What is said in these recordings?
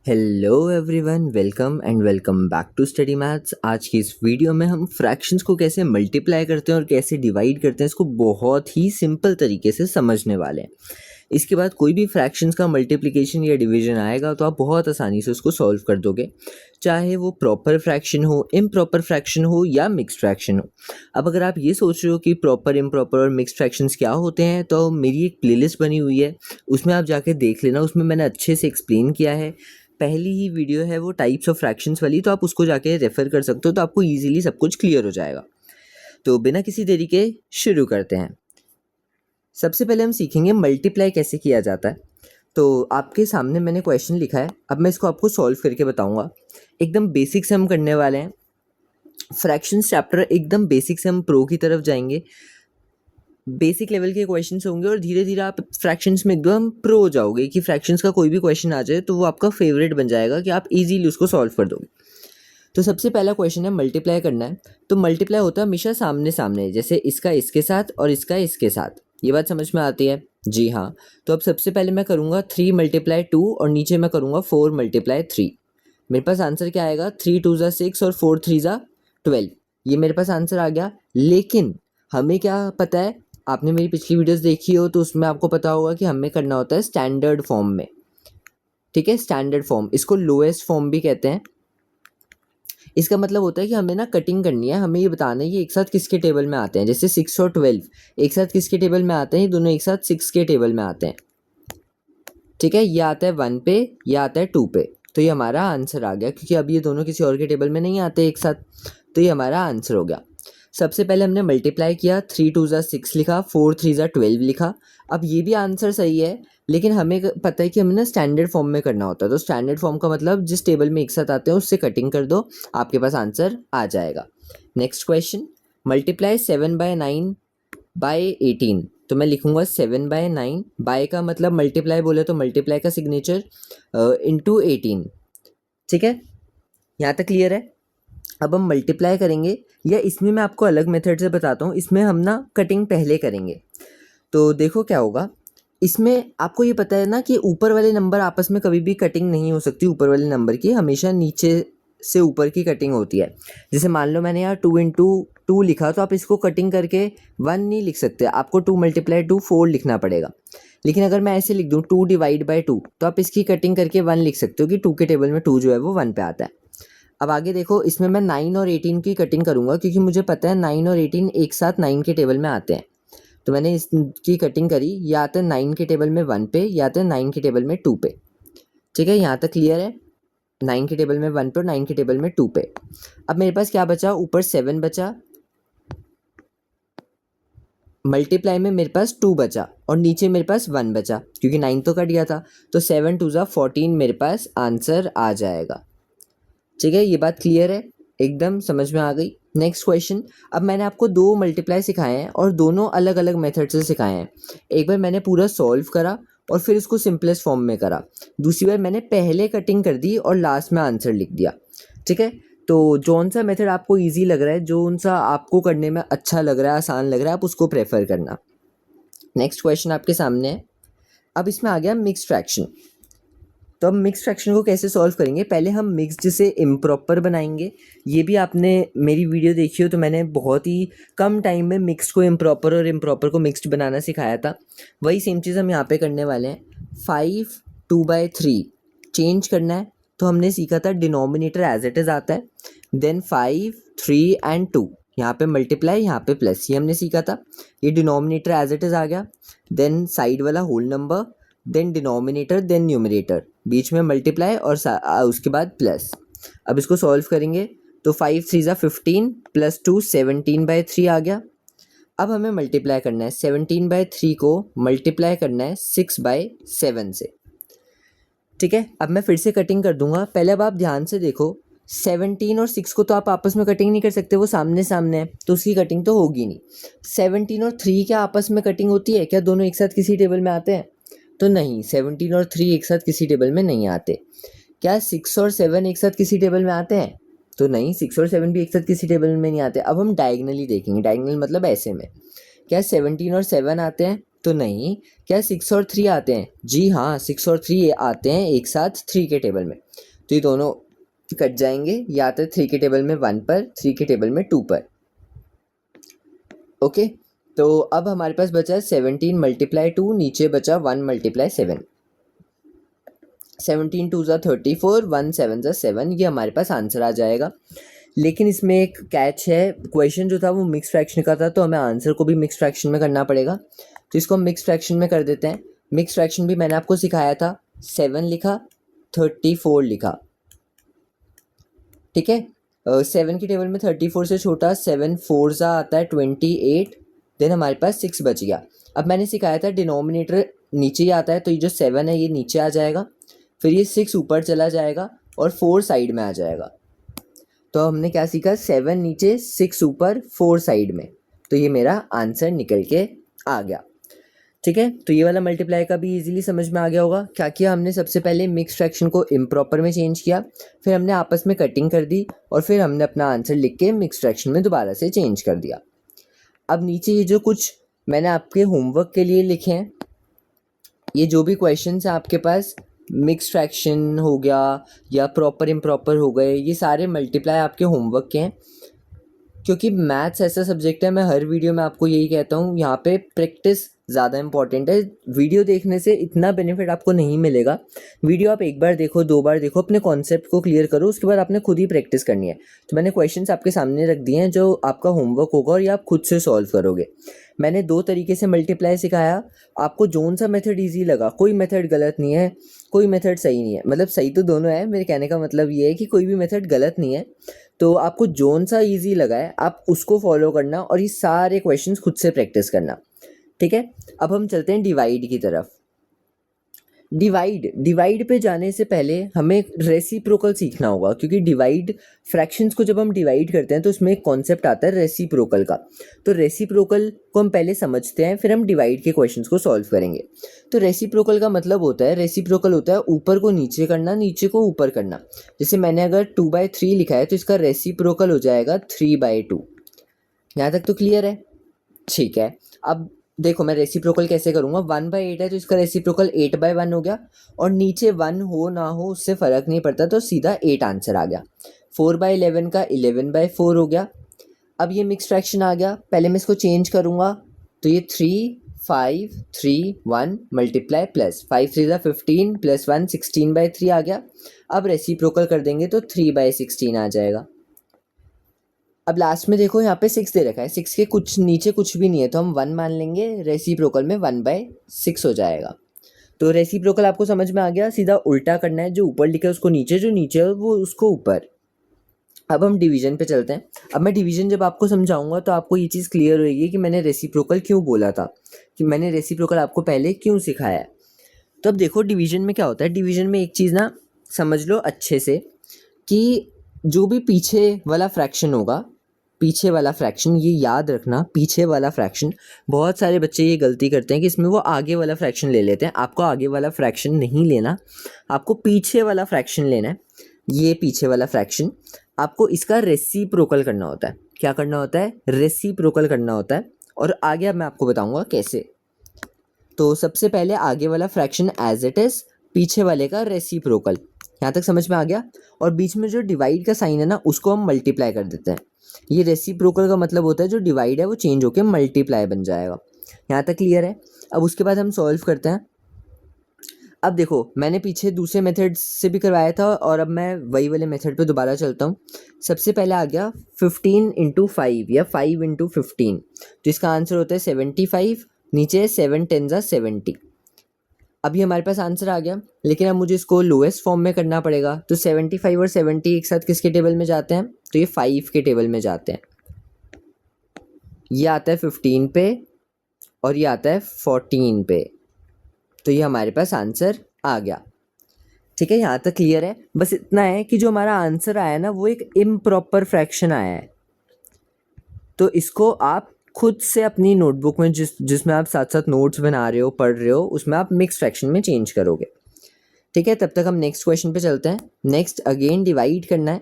Hello everyone, welcome back to study maths. आज की इस वीडियो में हम फ्रैक्शंस को कैसे मल्टीप्लाई करते हैं और कैसे डिवाइड करते हैं इसको बहुत ही सिंपल तरीके से समझने वाले हैं। इसके बाद कोई भी फ्रैक्शंस का मल्टीप्लिकेशन या डिवीजन आएगा तो आप बहुत आसानी से उसको सॉल्व कर दोगे, चाहे वो प्रॉपर फ्रैक्शन हो, इम्प्रॉपर फ्रैक्शन हो या मिक्स्ड फ्रैक्शन हो। अब अगर आप ये सोच रहे हो कि प्रॉपर, इम्प्रॉपर और मिक्स्ड फ्रैक्शंस क्या होते हैं, तो मेरी एक प्लेलिस्ट बनी हुई है, उसमें आप जाके देख लेना। उसमें मैंने अच्छे से एक्सप्लेन किया है। पहली ही वीडियो है वो टाइप्स ऑफ फ्रैक्शंस वाली, तो आप उसको जाके रेफ़र कर सकते हो, तो आपको ईजिली सब कुछ क्लियर हो जाएगा। तो बिना किसी देरी के शुरू करते हैं। सबसे पहले हम सीखेंगे मल्टीप्लाई कैसे किया जाता है। तो आपके सामने मैंने क्वेश्चन लिखा है, अब मैं इसको आपको सॉल्व करके बताऊंगा। एकदम बेसिक से हम करने वाले हैं। फ्रैक्शंस चैप्टर एकदम बेसिक से हम प्रो की तरफ जाएंगे। बेसिक लेवल के क्वेश्चंस होंगे और धीरे धीरे आप फ्रैक्शंस में एकदम प्रो हो जाओगे कि फ्रैक्शंस का कोई भी क्वेश्चन आ जाए तो वो आपका फेवरेट बन जाएगा कि आप इजीली उसको सॉल्व कर दोगे। तो सबसे पहला क्वेश्चन है मल्टीप्लाई करना है। तो मल्टीप्लाई होता है हमेशा सामने सामने, जैसे इसका इसके साथ और इसका इसके साथ। ये बात समझ में आती है? जी हाँ। तो अब सबसे पहले मैं करूँगा 3 × 2 और नीचे मैं करूँगा 4 × 3। मेरे पास आंसर क्या आएगा? 3 2 ज़ा 6 और 4 3 ज़ा 12। ये मेरे पास आंसर आ गया। लेकिन हमें क्या पता है, आपने मेरी पिछली वीडियोस देखी हो तो उसमें आपको पता होगा कि हमें करना होता है स्टैंडर्ड फॉर्म में। ठीक है, स्टैंडर्ड फॉर्म, इसको लोएस्ट फॉर्म भी कहते हैं। इसका मतलब होता है कि हमें ना कटिंग करनी है, हमें ये बताना है कि एक साथ किसके टेबल में आते हैं। जैसे 6 और 12 एक साथ किसके टेबल में आते हैं? ये दोनों एक साथ 6 के टेबल में आते हैं। ठीक है, ये आता है 1 पे, ये आता है 2 पे। तो ये हमारा आंसर आ गया, क्योंकि अब ये दोनों किसी और के टेबल में नहीं आते एक साथ, तो ये हमारा आंसर हो गया। सबसे पहले हमने मल्टीप्लाई किया, 3 2 ज़ा 6 लिखा, 4 3 ज़ा 12 लिखा। अब ये भी आंसर सही है, लेकिन हमें पता है कि हमें ना स्टैंडर्ड फॉर्म में करना होता है। तो स्टैंडर्ड फॉर्म का मतलब जिस टेबल में एक साथ आते हैं उससे कटिंग कर दो, आपके पास आंसर आ जाएगा। Next question, multiply 7/9/18। तो मैं लिखूंगा 7/9, बाय का मतलब मल्टीप्लाई बोले तो मल्टीप्लाई का सिग्नेचर इंटू 18। ठीक है, यहाँ तक क्लियर है? अब हम मल्टीप्लाई करेंगे, या इसमें मैं आपको अलग मेथड से बताता हूँ। इसमें हम ना कटिंग पहले करेंगे। तो देखो क्या होगा, इसमें आपको ये पता है ना कि ऊपर वाले नंबर आपस में कभी भी कटिंग नहीं हो सकती। ऊपर वाले नंबर की हमेशा नीचे से ऊपर की कटिंग होती है। जैसे मान लो मैंने यहाँ 2 × 2 लिखा, तो आप इसको कटिंग करके 1 नहीं लिख सकते, आपको 2 × 2 4 लिखना पड़ेगा। लेकिन अगर मैं ऐसे लिख दूँ 2/2, तो आप इसकी कटिंग करके 1 लिख सकते हो कि 2 के टेबल में 2 जो है वो 1 पे आता है। अब आगे देखो, इसमें मैं 9 और 18 की कटिंग करूँगा, क्योंकि मुझे पता है 9 और 18 एक साथ 9 के टेबल में आते हैं। तो मैंने इसकी कटिंग करी, या आते हैं 9 के टेबल में 1 पे, या आते हैं 9 के टेबल में 2 पे। ठीक है, यहाँ तक क्लियर है? 9 के टेबल में 1 पे और 9 के टेबल में 2 पे। अब मेरे पास क्या बचा? ऊपर 7 बचा, मल्टीप्लाई में मेरे पास 2 बचा, और नीचे मेरे पास 1 बचा, क्योंकि 9 तो कट गया था। तो 7 2 ज़ा 14 मेरे पास आंसर आ जाएगा। ठीक है, ये बात क्लियर है? एकदम समझ में आ गई? नेक्स्ट क्वेश्चन, अब मैंने आपको 2 मल्टीप्लाई सिखाए हैं और दोनों अलग अलग मेथड से सिखाए हैं। एक बार मैंने पूरा सॉल्व करा और फिर इसको सिंपलेस्ट फॉर्म में करा। दूसरी बार मैंने पहले कटिंग कर दी और लास्ट में आंसर लिख दिया। ठीक है, तो जौन सा मेथड आपको ईजी लग रहा है, जौन सा आपको करने में अच्छा लग रहा है, आसान लग रहा है, आप उसको प्रेफर करना। नेक्स्ट क्वेश्चन आपके सामने है। अब इसमें आ गया मिक्स्ड फ्रैक्शन। तो अब मिक्स फ्रैक्शन को कैसे सॉल्व करेंगे? पहले हम मिक्स्ड से इम्प्रॉपर बनाएंगे। ये भी आपने मेरी वीडियो देखी हो तो मैंने बहुत ही कम टाइम में मिक्स्ड को इम्प्रॉपर और इम्प्रॉपर को मिक्स्ड बनाना सिखाया था। वही सेम चीज़ हम यहाँ पे करने वाले हैं। 5 2/3 चेंज करना है, तो हमने सीखा था डिनोमिनेटर एज इट इज़ आता है, देन 5 3 एंड 2, यहाँ पे मल्टीप्लाई, यहाँ पे प्लस, ये हमने सीखा था। ये डिनोमिनेटर एज इट इज़ आ गया, देन साइड वाला whole number, then denominator, then numerator, बीच में मल्टीप्लाई और उसके बाद प्लस। अब इसको सॉल्व करेंगे तो 5 3 ज़ा 15 + 2 17/3 आ गया। अब हमें मल्टीप्लाई करना है, 17/3 को मल्टीप्लाई करना है 6/7 से। ठीक है, अब मैं फिर से कटिंग कर दूंगा। पहले अब आप ध्यान से देखो, 17 और 6 को तो आप आपस में कटिंग नहीं कर सकते, वो सामने सामने है, तो उसकी कटिंग तो होगी नहीं। 17 और 3 क्या आपस में कटिंग होती है? क्या दोनों एक साथ किसी टेबल में आते हैं? तो नहीं, 17 और 3 एक साथ किसी टेबल में नहीं आते। क्या 6 और 7 एक साथ किसी टेबल में आते हैं? तो नहीं, 6 और 7 भी एक साथ किसी टेबल में नहीं आते। अब हम डायगनली देखेंगे, डायगनल मतलब ऐसे में। क्या 17 और 7 आते हैं? तो नहीं, क्या 6 और 3 आते हैं? जी हाँ, 6 और 3 आते हैं एक साथ 3 के टेबल में। तो ये दोनों कट जाएंगे, ये आता है 3 के टेबल में 1 पर, 3 के टेबल में 2 पर। ओके, तो अब हमारे पास बचा है 17 मल्टीप्लाई 2, नीचे बचा 1 मल्टीप्लाई 7। 17 2 ज़ा 34, 1 7 ज़ा 7, ये हमारे पास आंसर आ जाएगा। लेकिन इसमें एक कैच है, क्वेश्चन जो था वो मिक्स फ्रैक्शन का था, तो हमें आंसर को भी मिक्स फ्रैक्शन में करना पड़ेगा। तो इसको हम मिक्स फ्रैक्शन में कर देते हैं। मिक्स फ्रैक्शन भी मैंने आपको सिखाया था, 7 लिखा, 34 लिखा, ठीक है। 7 की टेबल में 34 से छोटा 7 4 ज़ा आता है 28, देन हमारे पास 6 बच गया। अब मैंने सिखाया था डिनोमिनेटर नीचे ही आता है, तो ये जो 7 है ये नीचे आ जाएगा, फिर ये 6 ऊपर चला जाएगा और 4 साइड में आ जाएगा। तो हमने क्या सीखा, 7 नीचे 6 ऊपर 4 साइड में, तो ये मेरा आंसर निकल के आ गया, ठीक है। तो ये वाला मल्टीप्लाई का भी इजीली समझ में आ गया होगा। क्या किया हमने, सबसे पहले मिक्स फ्रैक्शन को इम्प्रॉपर में चेंज किया, फिर हमने आपस में कटिंग कर दी और फिर हमने अपना आंसर लिख के मिक्स फ्रैक्शन में दोबारा से चेंज कर दिया। अब नीचे ये जो कुछ मैंने आपके होमवर्क के लिए लिखे हैं, ये जो भी क्वेश्चन है आपके पास, मिक्स फ्रैक्शन हो गया या प्रॉपर इम्प्रॉपर हो गए, ये सारे मल्टीप्लाई आपके होमवर्क के हैं। क्योंकि मैथ्स ऐसा सब्जेक्ट है, मैं हर वीडियो में आपको यही कहता हूँ, यहाँ पे प्रैक्टिस ज़्यादा इंपॉर्टेंट है। वीडियो देखने से इतना बेनिफिट आपको नहीं मिलेगा। वीडियो आप एक बार देखो, 2 बार देखो, अपने कॉन्सेप्ट को क्लियर करो, उसके बाद आपने खुद ही प्रैक्टिस करनी है। तो मैंने क्वेश्चंस आपके सामने रख दिए हैं जो आपका होमवर्क होगा और ये आप खुद से सॉल्व करोगे। मैंने 2 तरीके से मल्टीप्लाई सिखाया, आपको जोन सा मेथड ईजी लगा, कोई मेथड गलत नहीं है, कोई मेथड सही नहीं है, मतलब सही तो दोनों है, मेरे कहने का मतलब ये है कि कोई भी मेथड गलत नहीं है। तो आपको जोन सा ईजी लगा है आप उसको फॉलो करना और ये सारे क्वेश्चंस खुद से प्रैक्टिस करना, ठीक है। अब हम चलते हैं डिवाइड की तरफ। डिवाइड पे जाने से पहले हमें रेसिप्रोकल सीखना होगा, क्योंकि डिवाइड फ्रैक्शंस को जब हम डिवाइड करते हैं तो उसमें एक कॉन्सेप्ट आता है रेसिप्रोकल का। तो रेसिप्रोकल को हम पहले समझते हैं, फिर हम डिवाइड के क्वेश्चंस को सॉल्व करेंगे। तो रेसिप्रोकल का मतलब होता है, रेसिप्रोकल होता है ऊपर को नीचे करना, नीचे को ऊपर करना। जैसे मैंने अगर 2/3 लिखा है तो इसका रेसिप्रोकल हो जाएगा 3/2। यहाँ तक तो क्लियर है, ठीक है। अब देखो मैं रेसिप्रोकल कैसे करूँगा, 1/8 है तो इसका रेसिप्रोकल 8/1 हो गया, और नीचे 1 हो ना हो उससे फ़र्क नहीं पड़ता, तो सीधा 8 आंसर आ गया। 4/11 का 11/4 हो गया। अब ये मिक्स फ्रैक्शन आ गया, पहले मैं इसको चेंज करूँगा, तो ये 3 5 3 1 मल्टीप्लाई प्लस 5 3 15 प्लस 1 16/3 आ गया। अब रेसिप्रोकल कर देंगे तो 3/16 आ जाएगा। अब लास्ट में देखो यहाँ पे 6 दे रखा है, 6 के कुछ नीचे कुछ भी नहीं है, तो हम 1 मान लेंगे, रेसिप्रोकल में 1/6 हो जाएगा। तो रेसिप्रोकल आपको समझ में आ गया, सीधा उल्टा करना है, जो ऊपर लिखा है उसको नीचे, जो नीचे है वो उसको ऊपर। अब हम डिवीजन पे चलते हैं। अब मैं डिवीजन जब आपको समझाऊंगा तो आपको ये चीज़ क्लियर होगी कि मैंने रेसिप्रोकल क्यों बोला था, कि मैंने रेसिप्रोकल आपको पहले क्यों सिखाया है। तो अब देखो डिवीजन में क्या होता है, डिवीजन में एक चीज़ ना समझ लो अच्छे से, कि जो भी पीछे वाला फ्रैक्शन होगा, पीछे वाला फ्रैक्शन, ये याद रखना, पीछे वाला फ्रैक्शन, बहुत सारे बच्चे ये गलती करते हैं कि इसमें वो आगे वाला फ्रैक्शन ले लेते हैं। आपको आगे वाला फ्रैक्शन नहीं लेना, आपको पीछे वाला फ्रैक्शन लेना है। ये पीछे वाला फ्रैक्शन आपको इसका रेसिप्रोकल करना होता है। क्या करना होता है, रेसिप्रोकल करना होता है, और आगे अब मैं आपको बताऊंगा कैसे। तो सबसे पहले आगे वाला फ्रैक्शन एज इट इज, पीछे वाले का रेसिप्रोकल, यहाँ तक समझ में आ गया। और बीच में जो डिवाइड का साइन है ना, उसको हम मल्टीप्लाई कर देते हैं। ये रेसिप्रोकल का मतलब होता है जो डिवाइड है वो चेंज होकर मल्टीप्लाई बन जाएगा। यहाँ तक क्लियर है। अब उसके बाद हम सॉल्व करते हैं। अब देखो मैंने पीछे दूसरे मेथड से भी करवाया था, और अब मैं वही वाले मेथड पे दोबारा चलता हूँ। सबसे पहले आ गया 15 × 5 या 5 × 15, तो इसका आंसर होता है 75, नीचे 7 10 = 70। अभी हमारे पास आंसर आ गया, लेकिन अब मुझे इसको लोएस्ट फॉर्म में करना पड़ेगा। तो 75 और 70 एक साथ किसके टेबल में जाते हैं, तो ये 5 के टेबल में जाते हैं। ये आता है 15 पे और ये आता है 14 पे, तो ये हमारे पास आंसर आ गया, ठीक है। यहाँ तक क्लियर है। बस इतना है कि जो हमारा आंसर आया ना वो एक इम्प्रॉपर फ्रैक्शन आया है, तो इसको आप खुद से अपनी नोटबुक में जिसमें आप साथ साथ नोट्स बना रहे हो, पढ़ रहे हो, उसमें आप मिक्स फ्रैक्शन में चेंज करोगे, ठीक है। तब तक हम नेक्स्ट क्वेश्चन पे चलते हैं। नेक्स्ट अगेन डिवाइड करना है,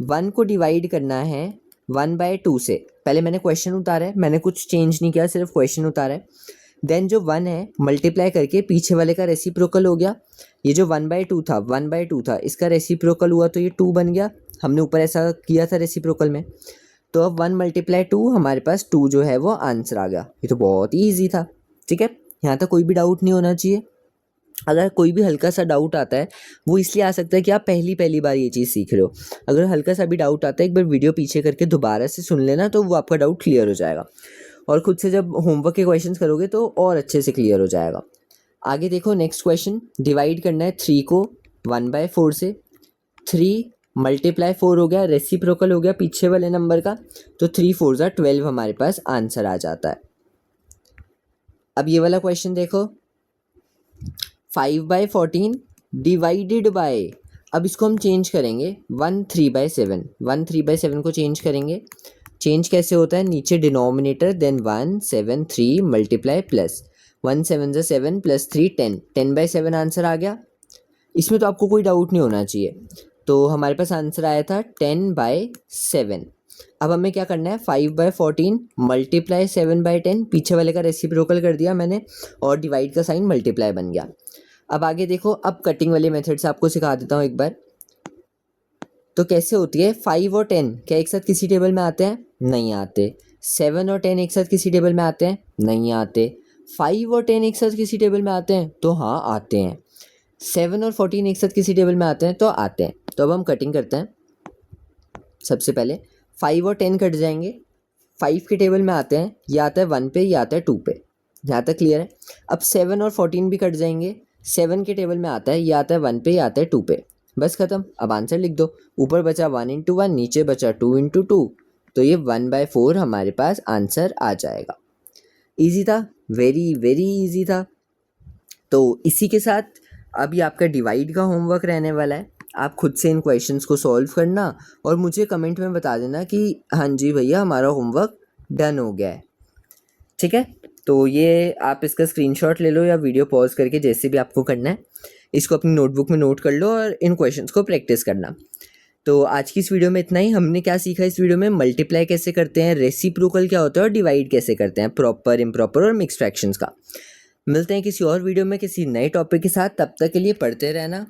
1 को डिवाइड करना है 1/2 से। पहले मैंने क्वेश्चन उतारा है, मैंने कुछ चेंज नहीं किया, सिर्फ क्वेश्चन उतारा है। देन जो 1 है मल्टीप्लाई करके पीछे वाले का रेसिप्रोकल हो गया। ये जो 1/2 था 1/2 था, इसका रेसिप्रोकल हुआ तो ये 2 बन गया। हमने ऊपर ऐसा किया था रेसिप्रोकल में। तो अब 1 × 2 हमारे पास 2 जो है वो आंसर आ गया। ये तो बहुत ही ईजी था। ठीक है, यहाँ तक कोई भी डाउट नहीं होना चाहिए। अगर कोई भी हल्का सा डाउट आता है वो इसलिए आ सकता है कि आप पहली बार ये चीज़ सीख रहे हो। अगर हल्का सा भी डाउट आता है एक बार वीडियो पीछे करके दोबारा से सुन लेना, तो वो आपका डाउट क्लियर हो जाएगा। और खुद से जब होमवर्क के क्वेश्चंस करोगे तो और अच्छे से क्लियर हो जाएगा। आगे देखो, नेक्स्ट क्वेश्चन, डिवाइड करना है 3 को 1/4 से। 3 × 4 हो गया, रेसिप्रोकल हो गया पीछे वाले नंबर का, तो 3 4 ज़ा 12 हमारे पास आंसर आ जाता है। अब ये वाला क्वेश्चन देखो, 5/14 डिवाइडेड बाय, अब इसको हम चेंज करेंगे 1 3/7। 1 3/7 को चेंज करेंगे। चेंज कैसे होता है, नीचे डिनोमिनेटर देन 1 7 3 मल्टीप्लाई प्लस 1 7 ज़ा 7 प्लस 3 10, 10/7 आंसर आ गया। इसमें तो आपको कोई डाउट नहीं होना चाहिए। तो हमारे पास आंसर आया था 10/7। अब हमें क्या करना है, 5/14 मल्टीप्लाई 7/10, पीछे वाले का रेसिप्रोकल कर दिया मैंने और डिवाइड का साइन मल्टीप्लाई बन गया। अब आगे देखो, अब कटिंग वाले मेथड से आपको सिखा देता हूँ एक बार। तो कैसे होती है, 5 और 10 क्या एक साथ किसी टेबल में आते हैं? नहीं आते। 7 और 10 एक साथ किसी टेबल में आते हैं? नहीं आते। 5 और 10 एक साथ किसी टेबल में आते हैं? तो हाँ आते हैं। 7 और 14 एक साथ किसी टेबल में आते हैं? तो आते हैं। तो अब हम कटिंग करते हैं। सबसे पहले 5 और 10 कट जाएंगे। 5 के टेबल में आते हैं, ये आता है 1 पे, ये आता है 2 पे। यहाँ तक क्लियर है। अब 7 और 14 भी कट जाएंगे। 7 के टेबल में आता है, ये आता है 1 पे, ये आता है 2 पे। बस खत्म। अब आंसर लिख दो। ऊपर बचा 1 × 1, नीचे बचा 2 × 2, तो ये 1/4 हमारे पास आंसर आ जाएगा। ईजी था, वेरी वेरी ईजी था। तो इसी के साथ अभी आपका डिवाइड का होमवर्क रहने वाला है। आप खुद से इन क्वेश्चंस को सॉल्व करना और मुझे कमेंट में बता देना कि हाँ जी भैया हमारा होमवर्क डन हो गया है। ठीक है, तो ये आप इसका स्क्रीनशॉट ले लो या वीडियो पॉज करके, जैसे भी आपको करना है इसको अपनी नोटबुक में नोट कर लो और इन क्वेश्चंस को प्रैक्टिस करना। तो आज की इस वीडियो में इतना ही। हमने क्या सीखा इस वीडियो में, मल्टीप्लाई कैसे करते हैं, रेसिप्रोकल क्या होता है और डिवाइड कैसे करते हैं, प्रॉपर, इम्प्रॉपर और मिक्स्ड फ्रैक्शंस का। मिलते हैं किसी और वीडियो में किसी नए टॉपिक के साथ। तब तक के लिए पढ़ते रहना।